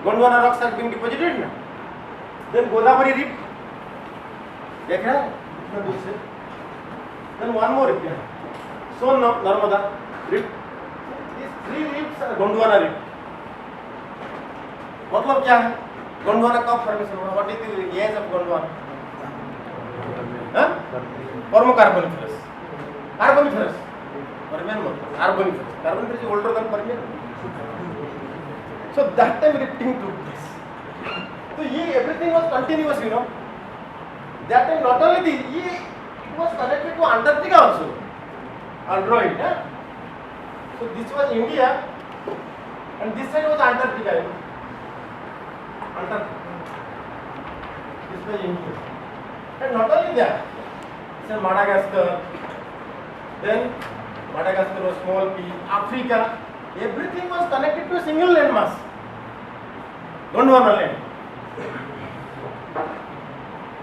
Gondwana rocks are being deposited now. Then Godavari Rift, देख रहा है इतना दूर से. Then one more rift है. So now Narmada Rift. These three rifts are Gondwana Rift. मतलब क्या है? गोंडवाना कब फॉर्मेशन हुआ? What is the age of Gondwana? हाँ? Permo-Carboniferous. Carboniferous. Permian मत. Carboniferous. Carboniferous is older than Permian. So that time rifting took place. So ये everything was continuous, you know. That time not only it was connected to Antarctica also. Android, yeah? So this was India, and this side was Antarctica, you know. Antarctica. This was India. And not only that, so Madagascar, then Madagascar was small p, Africa, everything was connected to a single landmass, Gondwana land.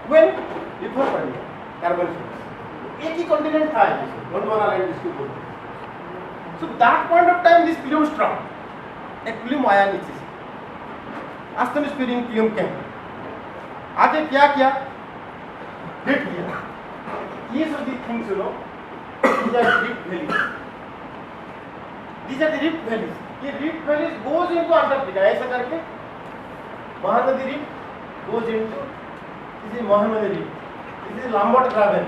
When before Carboniferous, एक ही continent था Gondwana land जिसको बोलते हैं. So that point of time this plume struck, एक plume आया नीचे से, Asthenospheric plume came. आगे क्या किया? Hit किया. These are the things, you know. These are the rift valleys. These are the rift valleys. ये rift valleys goes into Antarctica. ऐसा करके Mahanadi rift goes into, this is Mahanadi rift. This is Lambert Graben.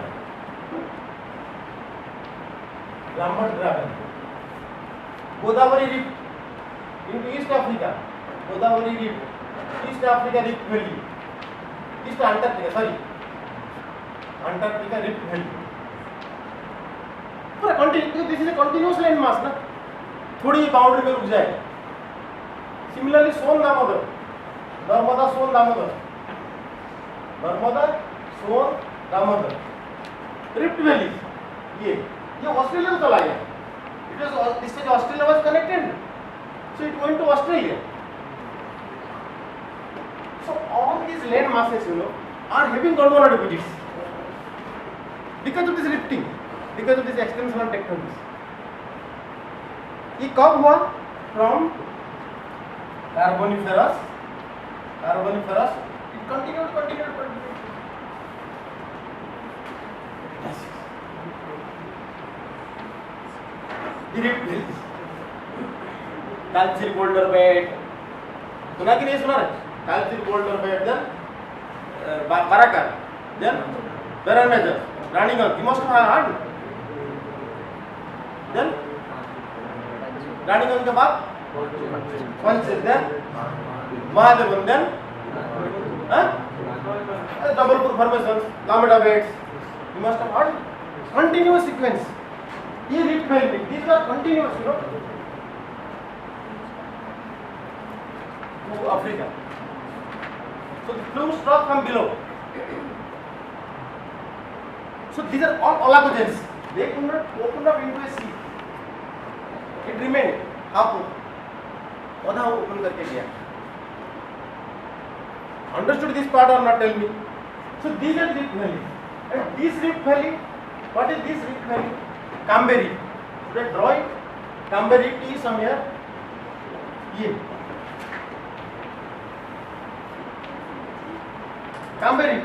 Lambert Graben. Godavari rift into East Africa. Godavari rift. East Africa rift valley. East Antarctica, sorry. Antarctica rift valley. पूरा continue, this is a continuous land mass ना, थोड़ी boundary में रुक जाए. Similarly Son Damodar, Narmada Son Damodar, Narmada Son Damodar rift valley, ये Australia में चला गया. It was this is Australia was connected, so it went to Australia. So all these land masses, you know, are having Gondwana deposits because of this rifting, because of this extensional tectonics. ये कब हुआ? From Carboniferous, it continued. The rift valleys, Calcir boulder bed, सुना कि नहीं सुना रे? Calcir boulder bed, then Barakan, then Berenmezer, Raniganj. You must have heard. Then Raniganj के बाद Panchir, then Mahadevan, then Jabalpur formations, Lameda beds. You must have heard. Continuous sequence. ये rift valley, these are continuous, you know. To Africa. So the plume struck from below. So these are all olagogens. They could not open up into a sea. It remained half open. आधा open करके गया. Understood this part or not? Tell me. So these are rift valley. And this rift valley, what is this rift valley? Camberi. Should I draw it? Camberi is somewhere. ये. Camberi.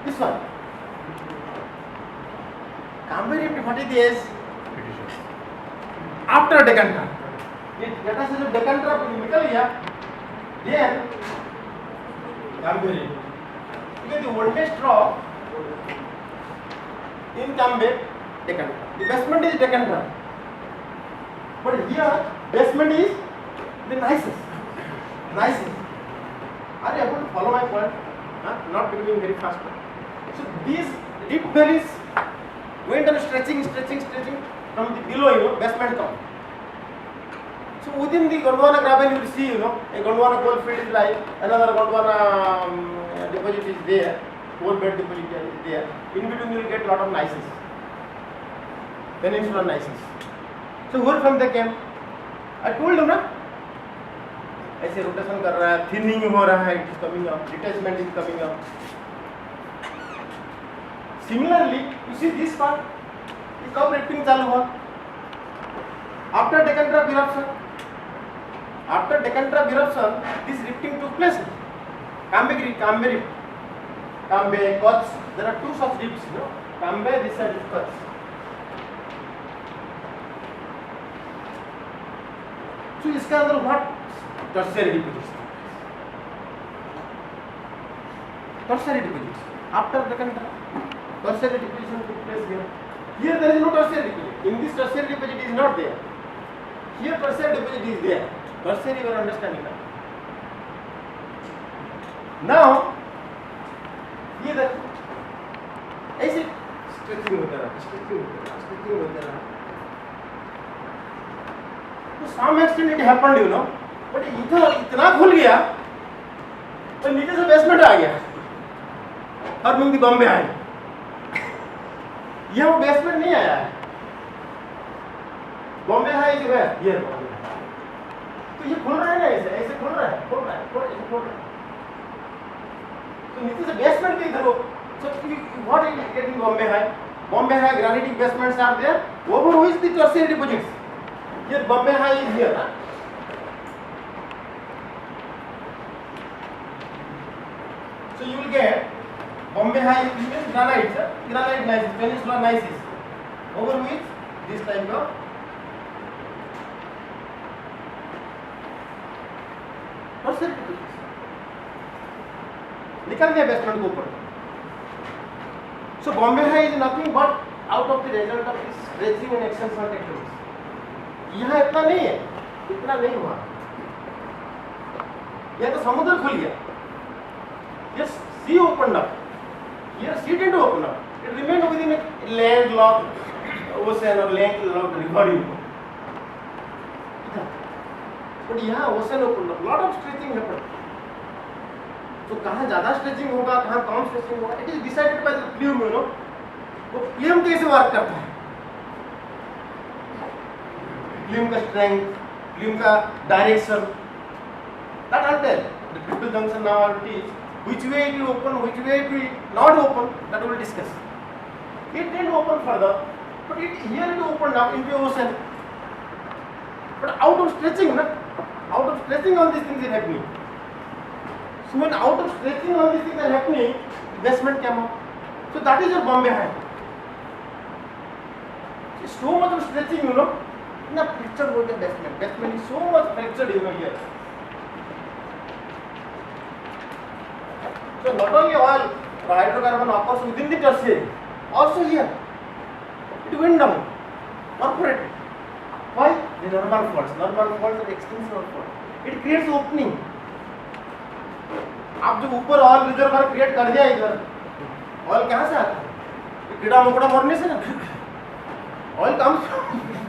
This one. Camberi, what is this? After Deccan Trapp. ये data से जब Deccan Trapp निकल गया, then Camberi. Because the oldest rock in Camberi, Deccan Trapp. The basement is Deccan Trapp. But here, basement is the nicest. Are you able to follow my point? Not becoming very fast. So these rift valleys went on stretching from the below, you know, basement come. So within the Gondwana graben you will see, you know, a Gondwana coal field is like, another Gondwana deposit is there, coal bed deposit is there. In between you will get lot of gneisses, peninsular gneisses. So where from they came? I told you ना, ऐसे rotation कर रहा है, thinning हो रहा है, it is coming up, detachment is coming up. Similarly you see this part, कब rifting चालू हुआ? After Deccan Trapp eruption. After Deccan Trough eruption, this rifting took place. Kambe Rift, Kambe, Kutch. There are two such rifts, you know. Kambe, this side is Kutch. So इसका अंदर what tertiary deposits? Tertiary deposits. After Deccan Trough, tertiary deposition took place here. Here there is no tertiary deposit. In this tertiary deposit is not there. Here tertiary deposit is there. Tertiary you are understanding now. Now ये देखो ऐसे stretching होता रहा तो some extent it happened, you know, but इधर इतना खुल गया तो नीचे से बेसमेंट आ गया और मंदी बॉम्बे आए ये वो बेसमेंट नहीं आया है बॉम्बे हाई जो है ये तो ये खुल रहा है ना ऐसे खुल रहा है तो नीचे से बेसमेंट भी इधर हो so what is getting Bombay High granitic basements are there over who is the tertiary deposits here Bombay High is here huh? So you will get Bombay High is granite granite gneiss peninsular gneiss over which this type of tertiary deposits निकल गया basement के ऊपर so Bombay high is nothing but out of the result of this stretching and extension techniques यहाँ इतना नहीं है इतना नहीं हुआ यह तो समुद्र खुल गया ये sea open up here sea didn't open up it remained within a landlocked ocean और landlocked river you know but यहाँ ocean open up lot of stretching happened तो कहाँ ज्यादा स्ट्रेचिंग होगा कहाँ कम स्ट्रेचिंग होगा it is decided by the plume you know वो प्लूम कैसे वर्क करता है प्लूम का स्ट्रेंथ प्लूम का direction that are there the triple junction now are teach which way it will open which way it will not open that we will discuss it didn't open further but here it opened up into ocean but out of stretching all these things is happening. So when out of stretching all these things are happening, basement came up. So that is your Bombay High. So much of stretching, you know, in a fracture with the basement. Basement is so much fractured, you know, here. So not only oil, hydrocarbon occurs within the tertiary, also here. It went down, perforated. Why? The normal faults are extensional faults. It creates opening. आप जो ऊपर oil reservoir create कर दिया इधर oil कहाँ से आता है कीड़ा मकोड़ा मरने से ना oil comes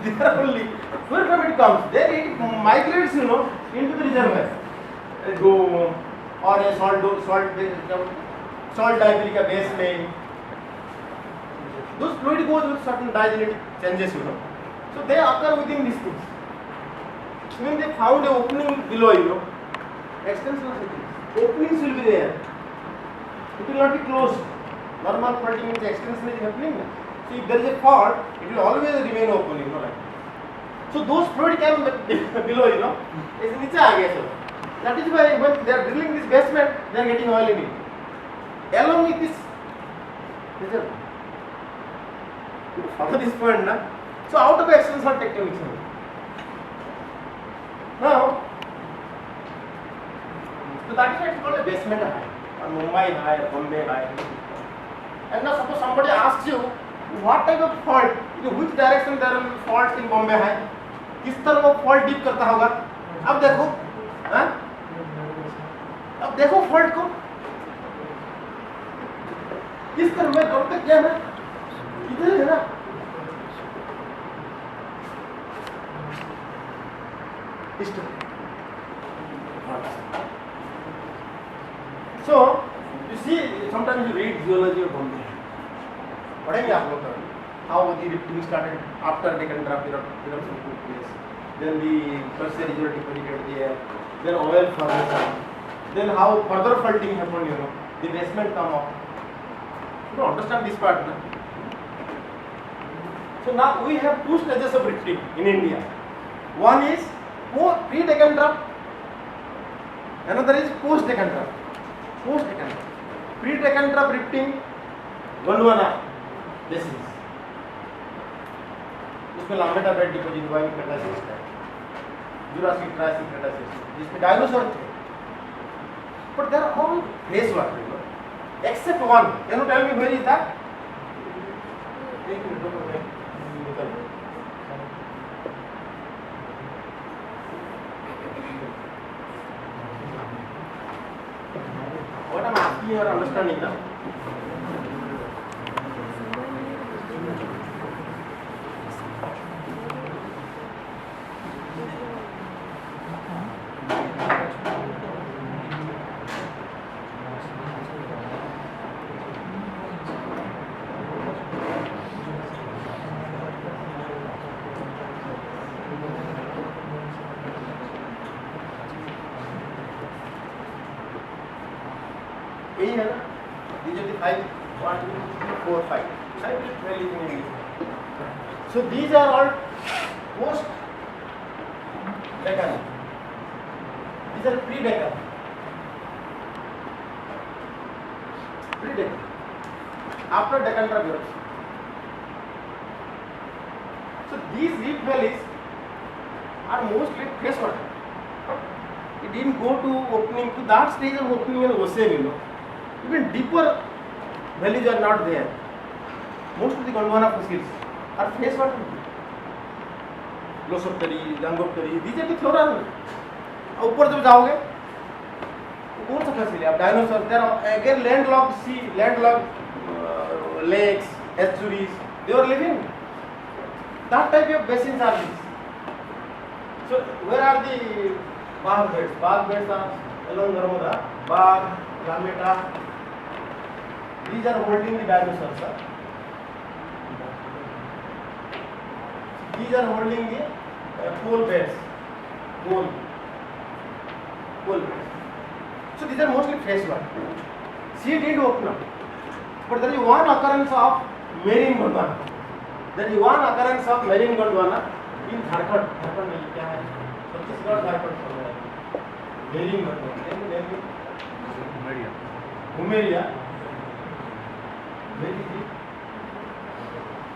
there only where from it comes there it migrates you know into the reservoir go or a salt diabetic base में those fluid goes with certain diagenetic changes you know so they occur within these things when they found a opening below you know extension of openings will be there. It will not be closed. Normal faulting means extension is happening. So if there is a fault, it will always remain open, you know. Like. So those fluid came below, you know. It's नीचे आ गया सब. That is why when they are drilling this basement, they are getting oil in it. Along with this, follow this point, na. So out of extension techniques. Now. So that is why it's called a basement high, or Mumbai high, or Bombay high. And now suppose somebody asks you, what type of fault, in which direction there will be faults in Bombay high? किस तरह वो fault deep करता होगा? अब देखो, हाँ? अब देखो fault को. किस तरह में कब तक क्या है? इधर है ना? इस तरह. So, you see, sometimes you read geology of Bombay. पढ़ेंगे आप लोग how the rifting started after Deccan Trough eruption took place. Then the tertiary geology deposited there. Then oil formation. Then how further faulting happened, you know. The basement come up. You don't understand this part, na? So now we have two stages of rifting in India. One is pre-Deccan Trough Another is post-Deccan trough. Post-Deccan trough. Pre-Deccan trough rifting Gondwana basins. उसमें लामेटा bed deposit हुआ है क्रेटासियस का, Jurassic, Triassic, क्रेटासियस, जिसमें dinosaur थे. But they are all fresh water, you know, except one. Can you tell me where is that? एक minute रुको, मैं निकल. What I'm asking you are understanding now. यही है ना, these are the 5, 1, 2, 3, 4, 5. I will tell you in English. So these are all post-Deccan. These are pre-Deccan. Pre-Deccan. After Deccan trough eruption. So these reef valleys are mostly fresh water. It didn't go to opening to that stage of opening an ocean, you know. Even deeper valleys are not there. Most of the Gondwana fossils are fresh water. Glossoptery, Gangoptery, these are the flora. ऊपर जब जाओगे तो कौन सा fossil है? आप dinosaur, there are again landlocked sea, landlocked lakes, estuaries, they were living. That type of basins are these. So where are the Bagh beds? Bagh beds are along Narmada, Bagh, Lameta. These are holding the dinosaurs. These are holding the coal beds. Coal beds. So these are mostly fresh water. Sea didn't open up. But there is one occurrence of marine Gondwana. There is one occurrence of marine Gondwana in Jharkhand. Jharkhand में क्या है? Chhattisgarh, Jharkhand में marine Gondwana. Humeria.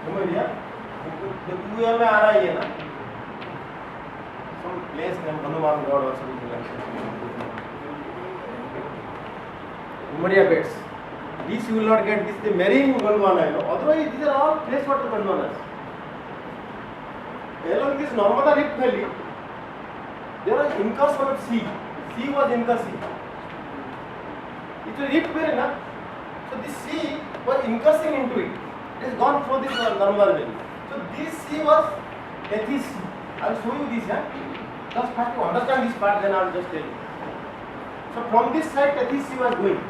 Humeria. Humeria में आ रहा है ना? Some place named Hanuman God or something like that. Humeria beds. These you will not get. This is the marine Gondwana, you know. Otherwise, these are all freshwater Gondwanas. Along this Narmada Rift Valley, there was incursion of sea. Sea was incursing. It was rift valley, na? So this sea was incursing into it. It has gone through this Narmada Valley. So this sea was Tethys Sea. I will show you this. Just have to understand this part, then I will just tell you. So from this side, Tethys Sea was going.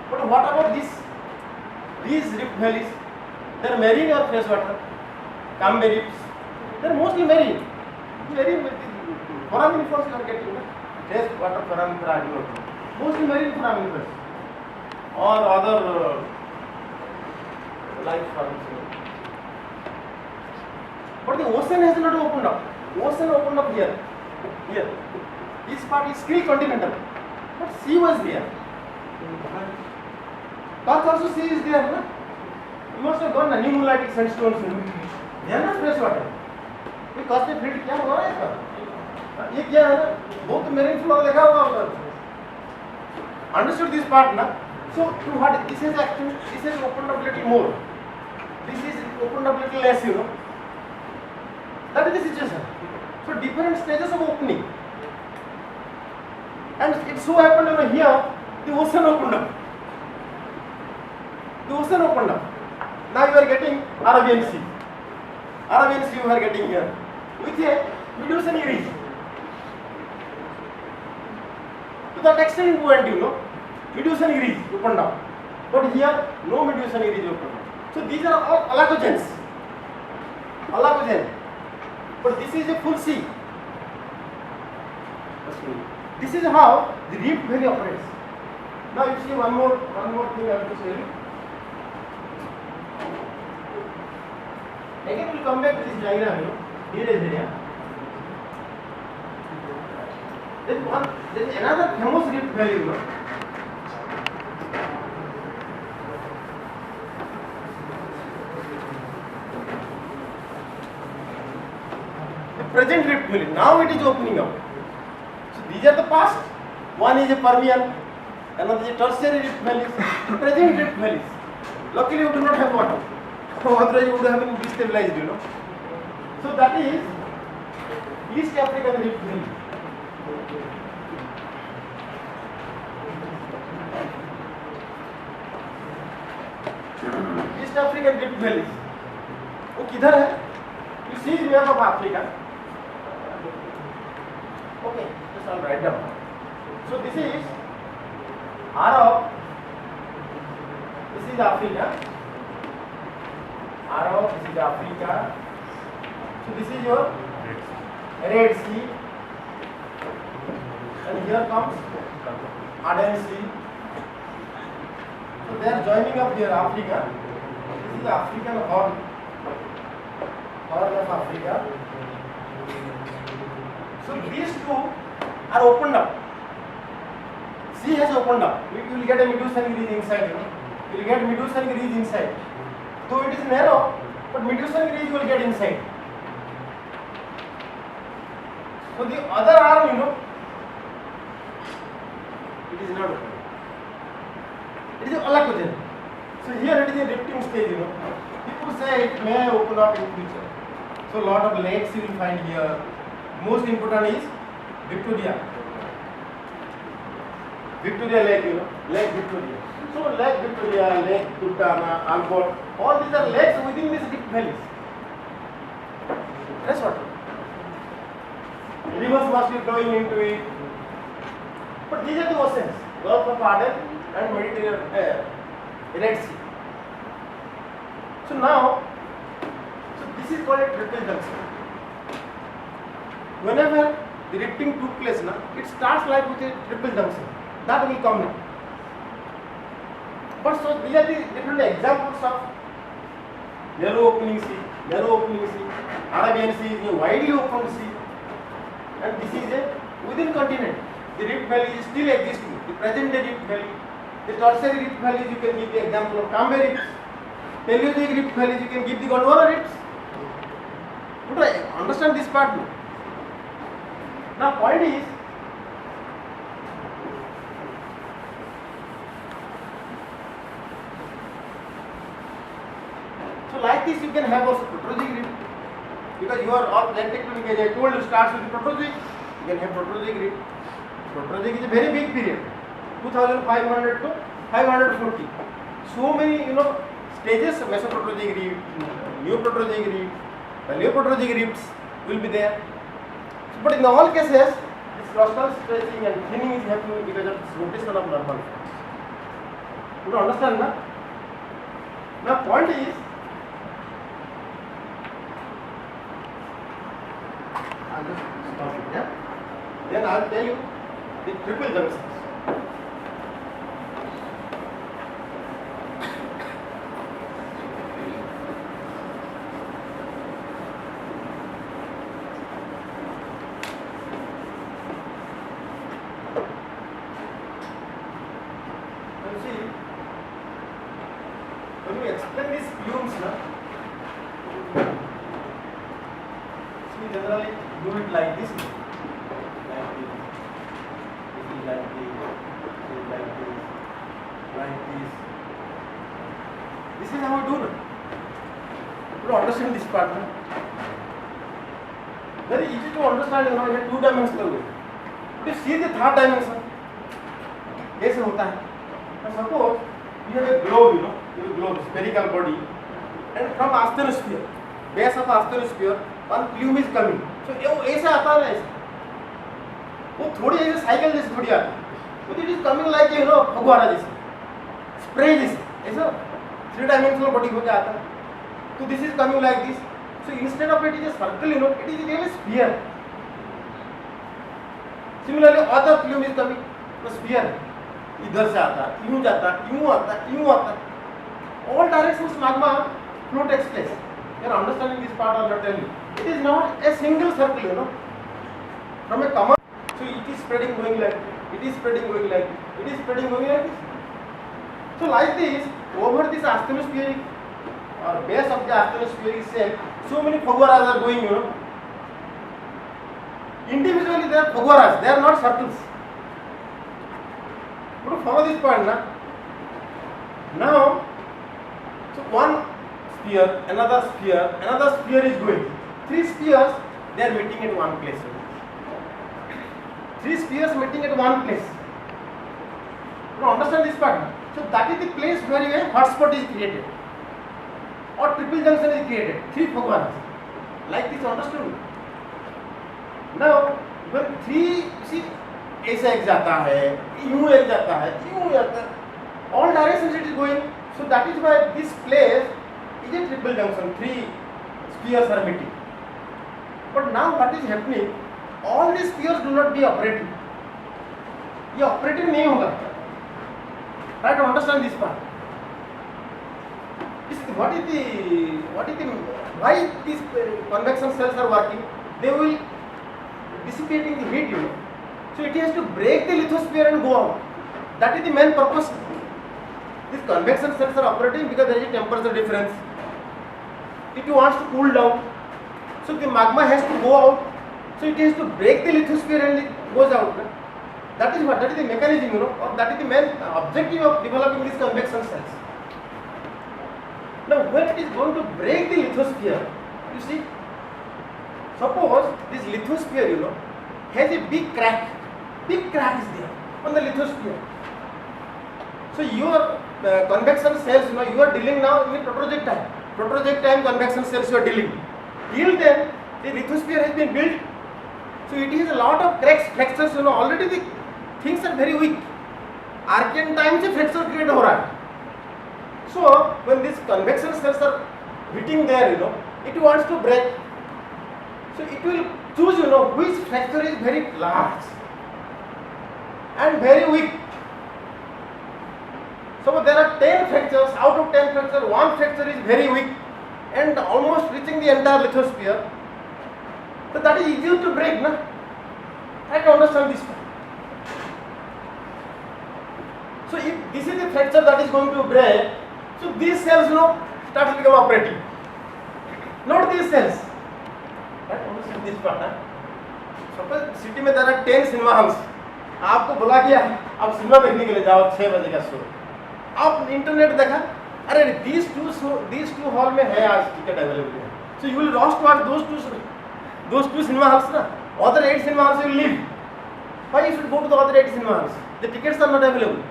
But what about this? These rift valleys, they are marine or freshwater? Kambe rifts, they are mostly marine. Marine, foraminifers you are getting, freshwater foraminifera, mostly marine foraminifers or other life forms. But the ocean has not opened up. Ocean opened up here. Here, this part is still continental, but sea was there. Kutch also sea is there, na? You must have gone Nimmulitic sandstones. They are not fresh water. ये कच्छ में field क्या हो रहा है इसका? ये क्या है ना? बहुत मेरीन फ्लोरा देखा होगा उधर. Understood this part, na? So to what this is actually, this is opened up little more. This is opened up little less, you know. That is the situation. So different stages of opening. And it so happened over here, the ocean opened up. The ocean opened up. Now you are getting Arabian Sea. Arabian Sea you are getting here. With a Medusan ridge. To that extent it went, you know. Medusan ridge opened up. But here, no Medusan ridge opened up. So these are all Alacogens. Alacogen. But this is a full sea. This is how the rift valley operates. Now you see one more thing I have to say. Again we will come back to this diagram, you know. Here is area. There is another famous Rift Valley, you know. The present Rift Valley. Now it is opening up. So these are the past. One is a Permian, another is a tertiary Rift Valleys, present Rift Valleys. Luckily, we do not have water. Otherwise, you would have been destabilized, you know. So that is East African Rift Valley. East African Rift Valleys. वो किधर है? You see the map of Africa. Okay, just I'll write down. So this is Arab. This is Africa. Arab. This is Africa. So this is your Red Sea, and here comes Aden Sea. So they are joining up here, Africa. This is the African Horn of Africa. So these two are opened up. Sea has opened up. You will get a Medusan ridge inside. You will get Medusan ridge inside. Though it is narrow, but Medusan ridge will get inside. So the other arm, you know, it is not open. It is Alakogen. So here it is a drifting stage, you know. People say it may open up in future. So lot of lakes you will find here. Most important is Victoria. Victoria Lake, you know, Lake Victoria. So Lake Victoria, Lake Turkana, Albert, all these are lakes within these deep valleys. Fresh water. Rivers must be flowing into it. But these are the oceans, Gulf of Aden and Mediterranean, Red Sea. So now, this is called a triple junction. Whenever the rifting took place, it starts like with a triple junction. That will come now. But so these are the different examples of narrow opening sea, Arabian Sea is a widely open sea, and this is a within continent. The Rift Valley is still existing. The present day Rift Valley, the tertiary Rift Valleys, you can give the example of Cambe Rifts. Paleozoic Rift Valleys, you can give the Gondwana Rifts. But I understand this part now. Now point is, so like this you can have also Proterozoic Rift, because you are all plate tectonic, as I told you, starts with the Proterozoic. You can have Proterozoic Rift. Proterozoic is a very big period, 2500 to 540. So many, you know, stages of Mesoproterozoic Rift, Neoproterozoic Rift, Paleoproterozoic Rifts will be there. But in all cases, this crustal stretching and thinning is happening because of this rotation of normal force. You understand, na? Now point is, I'll just stop it, yeah? Then I'll tell you the triple junctions. When we explain these plumes, we generally do it like this. Like this. This is like this. This is like this. Like this. This is how we do it. You don't understand this part, no? Very easy to understand, you know, in a two-dimensional way. But you see the third dimension. कैसे होता है? Now suppose you have a globe, you know. Globe, spherical body, and from asthenosphere, base of asthenosphere, one plume is coming. So ये ऐसे आता है ऐसे, वो थोड़ी ऐसे साइकिल जैसे थोड़ी आती है, but it is coming like, you know, फुहारा जैसे, spray जैसे, ऐसा three dimensional body होके आता है. So this is coming like this. So instead of it is a circle, you know, it is really a sphere. Similarly, other plume is coming, तो sphere इधर से आता है, यूं जाता है, यूं आता है, यूं आता है. All directions magma flow takes place. You are understanding this part, I will tell you. It is not a single circle, you know. From a common So it is spreading going like it is spreading going like it is spreading going like this. So like this, over this asthenospheric or base of the asthenospheric cell, so many phagoras are going, Individually they are phagoras, they are not circles. You follow this point, na? Now, so one sphere, another sphere is going. Three spheres, they are meeting at one place. Three spheres meeting at one place. You understand this part? So that is the place where a hotspot is created or triple junction is created. Three phagoras. Like this, understood? Now, when three, see, ऐसा एक जाता है, यूं एक जाता है, यूं जाता है. All directions it is going. So that is why this place is a triple junction. Three spheres are meeting. But now what is happening? All these spheres do not be operating. ये operating नहीं होगा. Try to understand this part. What is the why these convection cells are working? They will dissipating the heat, So it has to break the lithosphere and go out. That is the main purpose. These convection cells are operating because there is a temperature difference. It wants to cool down. So the magma has to go out. So it has to break the lithosphere and it goes out. That is what? That is the mechanism, or that is the main objective of developing these convection cells. Now when it is going to break the lithosphere, you see, suppose this lithosphere, has a big crack. Big crack is there on the lithosphere. So your convection cells, you are dealing now in protojectile. Protojectile convection cells you are dealing. Till then, the lithosphere has been built. So it has a lot of cracks, fractures, already the things are very weak. Archean time se fracture create हो रहा है. So when these convection cells are hitting there, it wants to break. So it will choose, which fracture is very large and very weak. So there are 10 fractures. Out of 10 fractures, one fracture is very weak and almost reaching the entire lithosphere. So that is easier to break, na? Try to understand this one. So if this is the fracture that is going to break, so these cells, start to become operating. Not these cells. Try to understand this part, na? Suppose city में there are 10 cinema halls. आपको बुला दिया, अब cinema देखने के लिए जाओ 6 बजे का शो. आप इंटरनेट देखा, अरे these two हॉल में है आज टिकट अवेलेबल है. So you will rush towards those two cinema halls, na? Other 8 cinema halls you will leave. Why you should go to the other 8 cinema halls? The tickets are not available.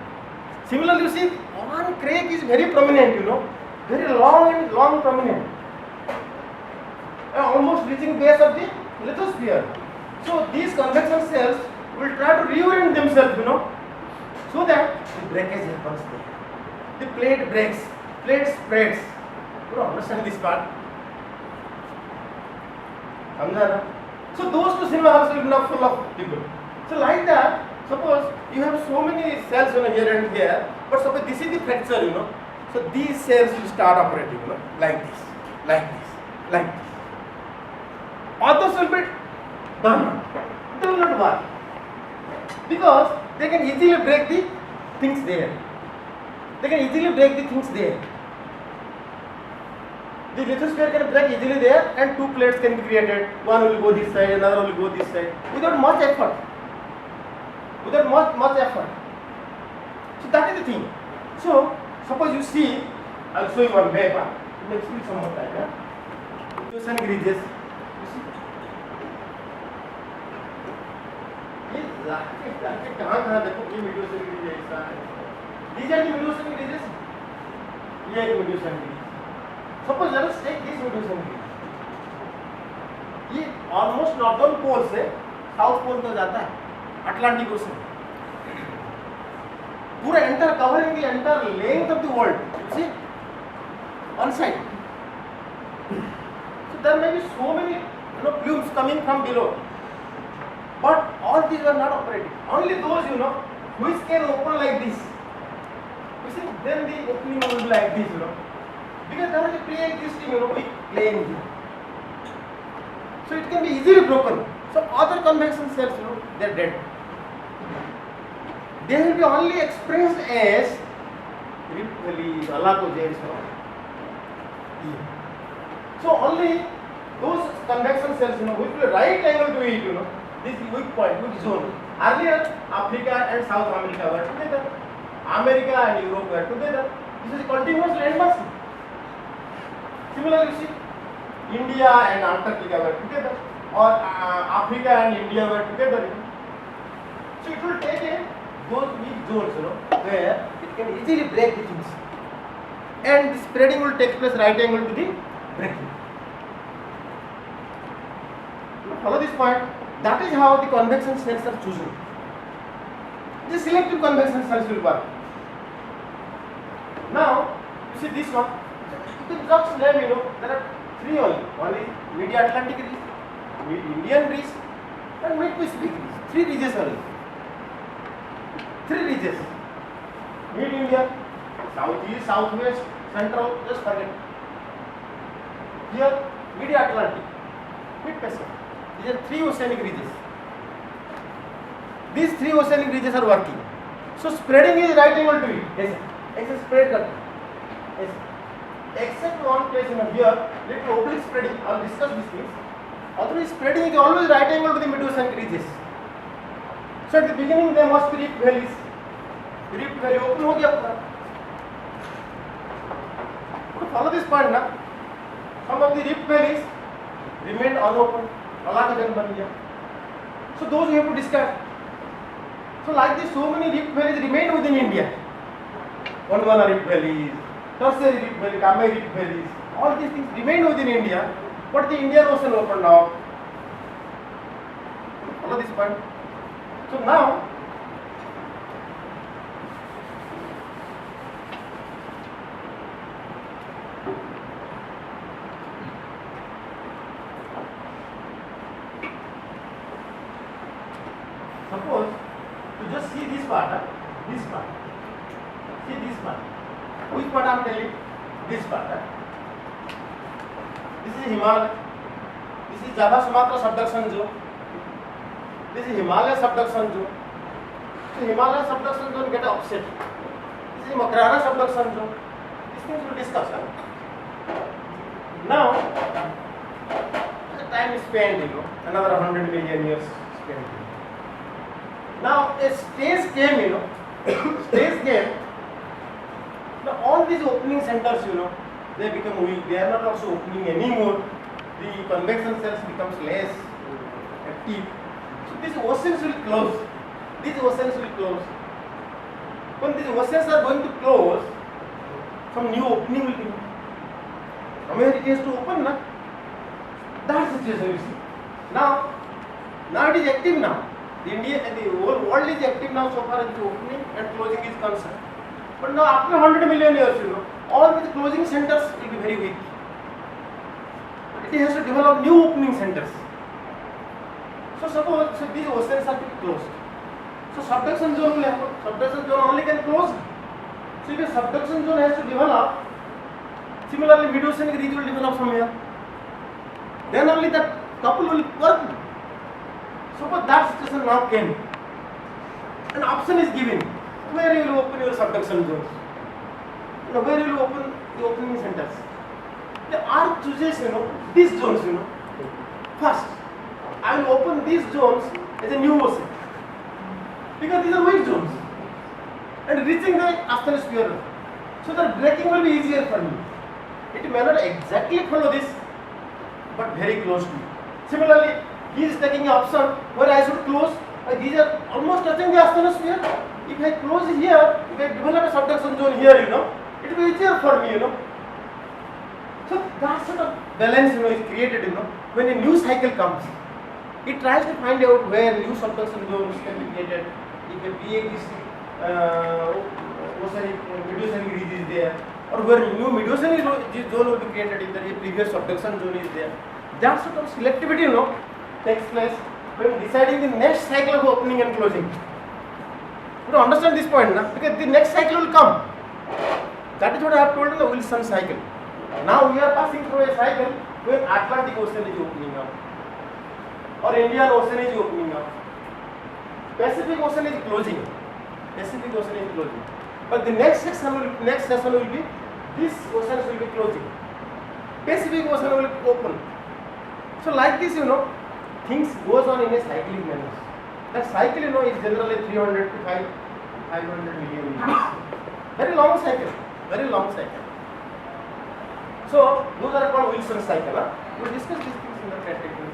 Similarly, you see, one crack is very prominent, very long prominent, almost reaching base of the lithosphere. So these convection cells will try to reorient themselves, so that the breakage happens there. The plate breaks, plate spreads. You understand this part? So those two cinema halls will be now full of people. So like that, suppose you have so many cells, here and here, but suppose this is the fracture, so these cells will start operating, like this, like this, like this. Others will be done. They will not work because they can easily break the things there. They can easily break the things there. The lithosphere can break easily there, and two plates can be created. One will go this side, another will go this side, without much effort. Without much effort. So that is the thing. So suppose you see, I'll show you one paper. Let's see some more time. Diffusion gauges. You see? ये कहाँ देखो ये diffusion gauge ऐसा है. These are the diffusion gauges. ये एक diffusion gauge. Suppose let us take this diffusion gauge. ये almost northern pole से south pole तक जाता है. Atlantic Ocean. पूरा entire covering the entire length of the world. You see, on side. So there may be so many, plumes coming from below, but all these are not operating. Only those, which can open like this. You see, then the opening will be like this, because there is a pre-existing, weak plane here. So it can be easily broken. So other convection cells, they are dead. They will be only expressed as Rift Valley, Alakogens, So only those convection cells, which will right angle to it, this weak point, weak zone. Earlier, Africa and South America were together. America and Europe were together. This is a continuous landmass. Similarly, you see, India and Antarctica were together, or Africa and India were together. So it will take those weak zones, where it can easily break the things, and the spreading will take place right angle to the breaking. Follow this point. That is how the convection cells are chosen. The selective convection cells will work. Now, you see this one. You can just name, there are three only. One is Mid-Atlantic ridge, Mid-Indian ridge, and Mid-Pacific ridge. Three ridges only. Three ridges. Mid-India, Southeast, Southwest, Central, just forget. Here, Mid-Atlantic, Mid-Pacific. These are three oceanic ridges. These three oceanic ridges are working. So spreading is right angle to it. Yes, it's spread cut. Yes. Except one place here, little oblique spreading. I'll discuss this things. Otherwise, spreading is always right angle to the mid-oceanic ridges. So at the beginning, there must be rift valleys. Rift valley open हो गया पूरा. Follow this point now. Some of the rift valleys remained unopened. Alakogen बन गया. So those we have to discuss. So like this, so many rift valleys remained within India. Gondwana rift valleys, Tertiary rift valley, Kamai rift valleys, all these things remained within India, but the Indian Ocean opened now. Follow this point. So now, suppose to just see this part, this part. See this part. Which part I am telling? This part. This is Himalaya. This is Java Sumatra subduction zone. This is Himalaya subduction zone. So Himalaya subduction zone get offset. This is Makrana subduction zone. These things we will discuss. Now, the time is spent, another 100 million years spent. Now a stage came, stage came. Now all these opening centers, they become weak. They are not also opening anymore. The convection cells becomes less active. So these oceans will close. These oceans will close. When these oceans are going to close, some new opening will be. Where it has to open, na? That situation you see. Now it is active now. The whole world is active now so far as the opening and closing is concerned. But now after 100 million years, all these closing centers will be very weak. It has to develop new opening centers. So suppose these oceans are to be closed. So subduction zone will happen. Subduction zone only can close. So if a subduction zone has to develop, similarly mid-oceanic ridge will develop from here. Then only that couple will work. Suppose that situation now came. An option is given. Where you will open your subduction zones? Where you will open the opening centers? The earth chooses, these zones, First, I will open these zones as a new ocean. Because these are weak zones. And reaching the astrosphere. So the breaking will be easier for me. It may not exactly follow this, but very close to it. Similarly, he is taking an option where I should close. These are almost touching the astrosphere. If I close here, if I develop a subduction zone here, it will be easier for me, So that sort of balance, is created, when a new cycle comes. It tries to find out where new subduction zones can be created. If a big mid-oceanic ridge is there, or where new mid-oceanic zone will be created if the previous subduction zone is there. That sort of selectivity, takes place when deciding the next cycle of opening and closing. You understand this point, because the next cycle will come. That is what I have told in the Wilson cycle. Now we are passing through a cycle where Atlantic Ocean is opening up. or Indian Ocean is opening up. Pacific Ocean is closing. Pacific Ocean is closing. But the next session will be this oceans will be closing. Pacific Ocean will open. So like this, things goes on in a cyclic manner. That cycle, is generally 300 to 500 million years. Very long cycle. Very long cycle. So those are called Wilson cycle. We discuss these things in the category.